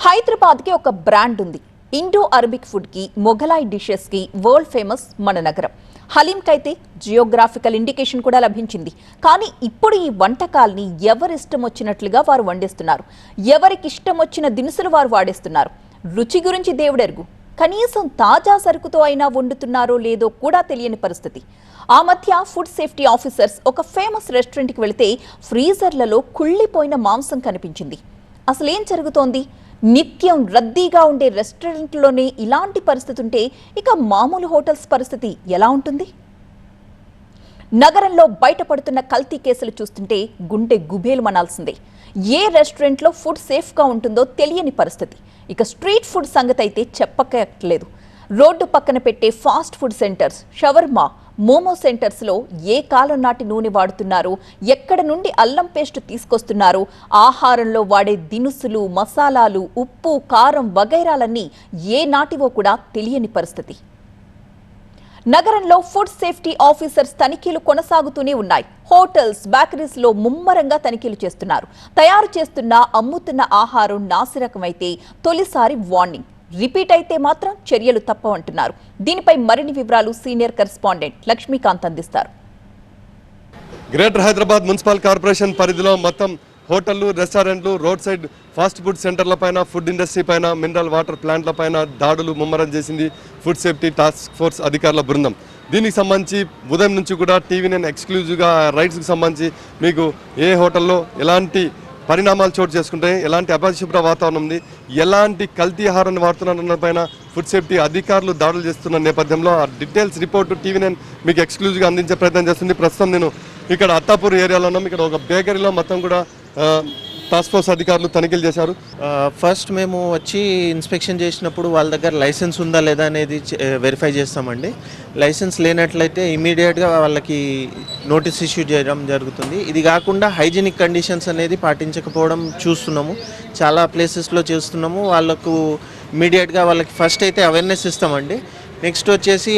హైదరాబాద్కి ఒక బ్రాండ్ ఉంది. ఇండో అరబిక్ ఫుడ్కి, మొఘలాయ్ డిషెస్కి వరల్డ్ ఫేమస్ మన నగరం. హలీంకైతే జియోగ్రాఫికల్ ఇండికేషన్ కూడా లభించింది. కానీ ఇప్పుడు ఈ వంటకాల్ని ఎవరిష్టం వచ్చినట్లుగా వారు వండిస్తున్నారు. ఎవరికి ఇష్టం వచ్చిన దినుసులు వారు వాడేస్తున్నారు. రుచి గురించి దేవుడెరుగు, కనీసం తాజా సరుకుతో అయినా వండుతున్నారో లేదో కూడా తెలియని పరిస్థితి. ఆ మధ్య ఫుడ్ సేఫ్టీ ఆఫీసర్స్ ఒక ఫేమస్ రెస్టారెంట్కి వెళితే ఫ్రీజర్లలో కుళ్ళిపోయిన మాంసం కనిపించింది. అసలేం జరుగుతోంది? నిత్యం రద్దీగా ఉండే రెస్టారెంట్లోనే ఇలాంటి పరిస్థితి ఉంటే ఇక మామూలు హోటల్స్ పరిస్థితి ఎలా ఉంటుంది? నగరంలో బయటపడుతున్న కల్తీ కేసులు చూస్తుంటే గుండె గుబేలు మనాల్సిందే. ఏ రెస్టారెంట్లో ఫుడ్ సేఫ్గా ఉంటుందో తెలియని పరిస్థితి. ఇక స్ట్రీట్ ఫుడ్ సంగతి అయితే చెప్పక్కర్లేదు. రోడ్డు పక్కన పెట్టే fast food centres, shawarma, momo సెంటర్స్లో ఏ కాలం నాటి నూనె వాడుతున్నారు, ఎక్కడ నుండి అల్లం పేస్ట్ తీసుకొస్తున్నారు, ఆహారంలో వాడే దినుసులు, మసాలాలు, ఉప్పు, కారం వగైరాలన్నీ ఏ నాటివో కూడా తెలియని పరిస్థితి. నగరంలో ఫుడ్ సేఫ్టీ ఆఫీసర్స్ తనిఖీలు కొనసాగుతూనే ఉన్నాయి. హోటల్స్, బేకరీస్లో ముమ్మరంగా తనిఖీలు చేస్తున్నారు. తయారు చేస్తున్న, అమ్ముతున్న ఆహారం నాసిరకమైతే తొలిసారి వార్నింగ్, రిపీట్ అయితే మాత్రం చర్యలు తప్పవంటున్నారు. దీనిపై మరిన్ని వివరాలు సీనియర్ కరెస్పాండెంట్ లక్ష్మీకాంత్ అందిస్తారు. గ్రేటర్ హైదరాబాద్ మున్సిపల్ కార్పొరేషన్ పరిధిలో మొత్తం హోటళ్లు, రెస్టారెంట్లు, రోడ్ సైడ్ ఫాస్ట్ ఫుడ్ సెంటర్ల పైన, ఫుడ్ ఇండస్ట్రీ పైన, మినరల్ వాటర్ ప్లాంట్ల పైన దాడులు ముమ్మరం చేసింది ఫుడ్ సేఫ్టీ టాస్క్ ఫోర్స్ అధికారుల బృందం. దీనికి సంబంధించి ఉదయం నుంచి కూడా టీవీ9 ఎక్స్క్లూజివ్గా రైట్స్కి సంబంధించి మీకు ఏ హోటల్లో ఎలాంటి పరిణామాలు చోటు చేసుకుంటాయి, ఎలాంటి అపరిశుభ్ర వాతావరణం ఉంది, ఎలాంటి కల్తీ ఆహారాన్ని వాడుతున్న పైన ఫుడ్ సేఫ్టీ అధికారులు దాడులు చేస్తున్న నేపథ్యంలో ఆ డీటెయిల్స్ రిపోర్టు టీవీ9 మీకు ఎక్స్క్లూజివ్గా అందించే ప్రయత్నం చేస్తుంది. ప్రస్తుతం నేను ఇక్కడ అత్తాపూర్ ఏరియాలో ఉన్నాం. ఇక్కడ ఒక బేకరీలో మొత్తం కూడా టాస్క్ ఫోర్స్ అధికారులు తనిఖీలు చేశారు. ఫస్ట్ మేము వచ్చి ఇన్స్పెక్షన్ చేసినప్పుడు వాళ్ళ దగ్గర లైసెన్స్ ఉందా లేదా అనేది వెరిఫై చేస్తామండి. లైసెన్స్ లేనట్లయితే ఇమీడియట్గా వాళ్ళకి నోటీస్ ఇష్యూ చేయడం జరుగుతుంది. ఇది కాకుండా హైజీనిక్ కండిషన్స్ అనేది పాటించకపోవడం చూస్తున్నాము, చాలా ప్లేసెస్లో చేస్తున్నాము. వాళ్ళకు ఇమీడియట్గా వాళ్ళకి ఫస్ట్ అయితే అవేర్నెస్ ఇస్తామండి. నెక్స్ట్ వచ్చేసి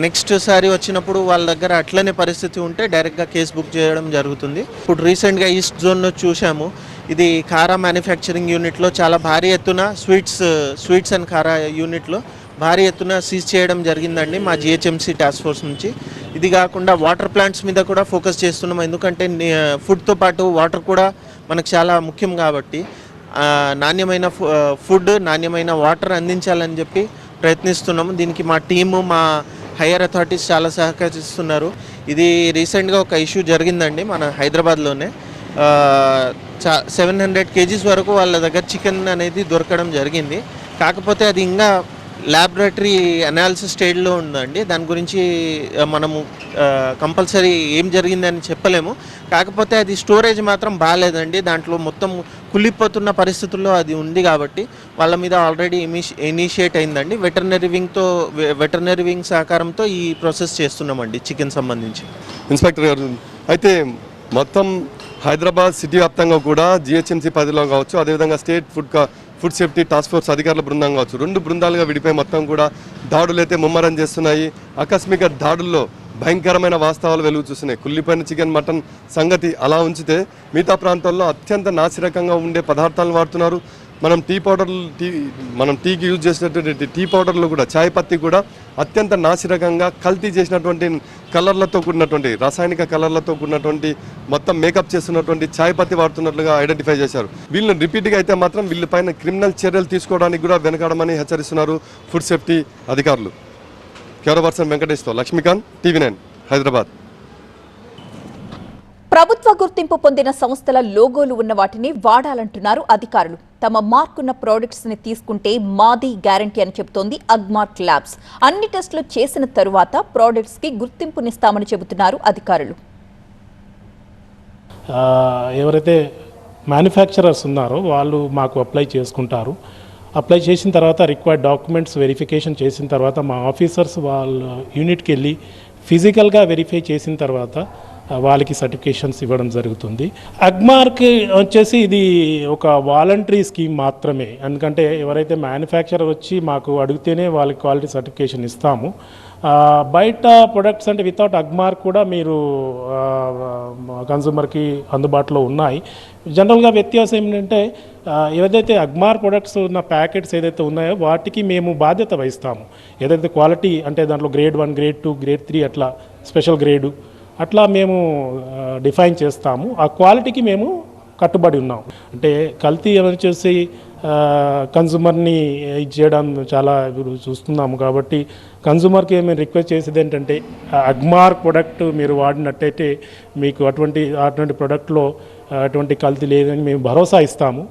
నెక్స్ట్ సారి వచ్చినప్పుడు వాళ్ళ దగ్గర అట్లనే పరిస్థితి ఉంటే డైరెక్ట్గా కేసు బుక్ చేయడం జరుగుతుంది. ఇప్పుడు రీసెంట్గా ఈస్ట్ జోన్లో చూసాము, ఇది కారా మ్యానుఫ్యాక్చరింగ్ యూనిట్లో చాలా భారీ ఎత్తున స్వీట్స్ అండ్ కారా యూనిట్లో భారీ ఎత్తున సీజ్ చేయడం జరిగిందండి మా జిహెచ్ఎంసీ టాస్క్ ఫోర్స్ నుంచి. ఇది కాకుండా వాటర్ ప్లాంట్స్ మీద కూడా ఫోకస్ చేస్తున్నాం, ఎందుకంటే ఫుడ్తో పాటు వాటర్ కూడా మనకు చాలా ముఖ్యం కాబట్టి నాణ్యమైన ఫుడ్, నాణ్యమైన వాటర్ అందించాలని చెప్పి ప్రయత్నిస్తున్నాము. దీనికి మా టీము, మా హైయర్ అథారిటీస్ చాలా సహకరిస్తున్నారు. ఇది రీసెంట్గా ఒక ఇష్యూ జరిగిందండి మన హైదరాబాద్లోనే. 700 kgs వరకు వాళ్ళ దగ్గర చికెన్ అనేది దొరకడం జరిగింది. కాకపోతే అది ఇంకా ల్యాబొరేటరీ అనాలిసిస్ స్టేజ్లో ఉందండి. దాని గురించి మనము కంపల్సరీ ఏం జరిగిందని చెప్పలేము. కాకపోతే అది స్టోరేజ్ మాత్రం బాగాలేదండి, దాంట్లో మొత్తం కుళ్ళిపోతున్న పరిస్థితుల్లో అది ఉంది కాబట్టి వాళ్ళ మీద ఆల్రెడీ ఇనిషియేట్ అయిందండి. వెటర్నరీ వింగ్ సహకారంతో ఈ ప్రాసెస్ చేస్తున్నామండి చికెన్ సంబంధించి. ఇన్స్పెక్టర్ గారు, అయితే మొత్తం హైదరాబాద్ సిటీ వ్యాప్తంగా కూడా జిహెచ్ఎంసీ పరిధిలో కావచ్చు, అదేవిధంగా state food safety task force అధికారుల బృందం కావచ్చు, 2 బృందాలుగా విడిపోయి మొత్తం కూడా దాడులు అయితే ముమ్మరం చేస్తున్నాయి. ఆకస్మిక దాడుల్లో భయంకరమైన వాస్తవాలు వెలుగు చూస్తున్నాయి. కుళ్ళిపోయిన చికెన్, మటన్ సంగతి అలా ఉంచితే మిగతా ప్రాంతాల్లో అత్యంత నాసిరకంగా ఉండే పదార్థాలను వాడుతున్నారు. మనం టీకి యూజ్ చేసినటువంటి టీ పౌడర్లు కూడా, చాయ్ పత్తి కూడా అత్యంత నాసిరకంగా కల్తీ చేసినటువంటి కలర్లతో కూడినటువంటి, రాసాయనిక కలర్లతో కూడినటువంటి మొత్తం మేకప్ చేస్తున్నటువంటి చాయ్ పత్తి వాడుతున్నట్లుగా ఐడెంటిఫై చేశారు. వీళ్ళని రిపీట్గా అయితే మాత్రం వీళ్ళపైన క్రిమినల్ చర్యలు తీసుకోవడానికి కూడా వెనకాడమని హెచ్చరిస్తున్నారు ఫుడ్ సేఫ్టీ అధికారులు. కెమెరాపర్సన్ వెంకటేష్తో లక్ష్మీకాంత్, టీవీ9 హైదరాబాద్. ప్రభుత్వ గుర్తింపు పొందిన సంస్థల లోగోలు ఉన్న వాటిని వాడాలంటున్నారు అధికారులు. తమ మార్కున్న ప్రోడక్ట్స్ ని తీసుకుంటే మాది గ్యారంటీ అని చెబుతోంది అగ్మార్క్ ల్యాబ్స్. అన్ని టెస్టులు చేసిన తరువాత ప్రోడక్ట్స్ కి గుర్తింపునిస్తామని చెబుతున్నారు అధికారులు. ఎవరైతే మ్యానుఫ్యాక్చరర్స్ ఉన్నారో వాళ్ళు మాకు అప్లై చేసుకుంటారు. అప్లై చేసిన తర్వాత రిక్వైర్డ్ డాక్యుమెంట్స్ వెరిఫికేషన్ చేసిన తర్వాత మా ఆఫీసర్స్ వాళ్ళ యూనిట్కి వెళ్ళి ఫిజికల్గా వెరిఫై చేసిన తర్వాత వాళ్ళకి సర్టిఫికేషన్స్ ఇవ్వడం జరుగుతుంది. అగ్మార్క్ వచ్చేసి ఇది ఒక వాలంటరీ స్కీమ్ మాత్రమే, ఎందుకంటే ఎవరైతే మ్యానుఫ్యాక్చరర్ వచ్చి మాకు అడిగితేనే వాళ్ళకి క్వాలిటీ సర్టిఫికేషన్ ఇస్తాము. బయట ప్రొడక్ట్స్ అంటే వితౌట్ అగ్మార్క్ కూడా మీరు కన్సూమర్కి అందుబాటులో ఉన్నాయి. జనరల్గా వ్యత్యాసం ఏంటంటే ఏదైతే అగ్మార్ ప్రొడక్ట్స్ ఉన్న ప్యాకెట్స్ ఏదైతే ఉన్నాయో వాటికి మేము బాధ్యత వహిస్తాము. ఏదైతే క్వాలిటీ అంటే దాంట్లో గ్రేడ్ 1, గ్రేడ్ 2, గ్రేడ్ 3 అట్లా స్పెషల్ గ్రేడు అట్లా మేము డిఫైన్ చేస్తాము. ఆ క్వాలిటీకి మేము కట్టుబడి ఉన్నాం. అంటే కల్తీ అని వచ్చేసి కన్జ్యూమర్ని చేయడం చాలా ఇప్పుడు చూస్తున్నాము. కాబట్టి కన్జ్యూమర్కి మేము రిక్వెస్ట్ చేసేది ఏంటంటే అగ్మార్ ప్రొడక్ట్ మీరు వాడినట్టయితే మీకు అటువంటి ప్రొడక్ట్లో అటువంటి కల్తీ లేదని మేము భరోసా ఇస్తాము.